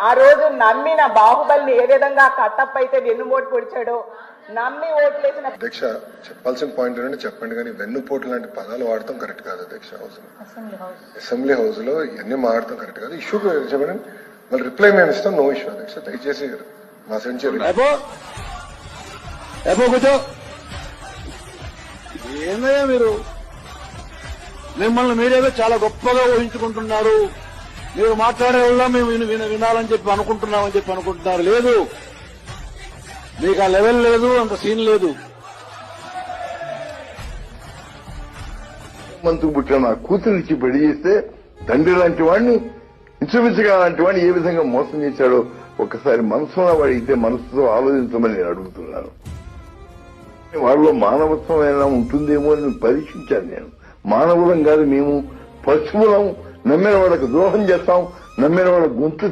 ఆ రోజు నమ్మిన బాహుబలిని ఏ విధంగా కట్టప్ అయితే వెన్నుపోటు పొడిచాడో నమ్మి ఓట్లేసిన అధ్యక్ష చెప్పాల్సిన పాయింట్ ఏంటంటే చెప్పండి, కానీ వెన్నుపోటు లాంటి పదాలు వాడటం కరెక్ట్ కాదు అధ్యక్ష. అసెంబ్లీ హౌస్ లో ఇవన్నీ మాడటం కరెక్ట్ కాదు. ఇష్యూ చెప్పండి, మళ్ళీ రిప్లై మేము ఇస్తాం. నో ఇష్యూ అధ్యక్ష, దయచేసి మా సెంచరీ కూర్చో. ఏందయ్యా మీరు, మిమ్మల్ని మీరేదో చాలా గొప్పగా ఊహించుకుంటున్నారు. మీరు మాట్లాడే వల్ల మేము వినాలని చెప్పి అనుకుంటున్నారు. లేదు, మీకు ఆ లెవెల్ లేదు, అంత సీన్ లేదు. మంత్రికి పుట్టిన నా కూతురిచ్చి పెళ్లి చేస్తే తండ్రి లాంటి వాడిని, ఇంచుమించుగా లాంటి వాడిని ఏ విధంగా మోసం చేశాడో ఒకసారి మనసులో వాడితే మనసుతో ఆలోచించమని నేను అడుగుతున్నాను. వాళ్ళలో మానవత్వం ఏమైనా ఉంటుందేమో అని పరీక్షించాను నేను. మానవులం కాదు మేము, పశువులం. నమ్మిన వాళ్ళకు ద్రోహం చేస్తాం, నమ్మిన వాళ్ళ గొంతు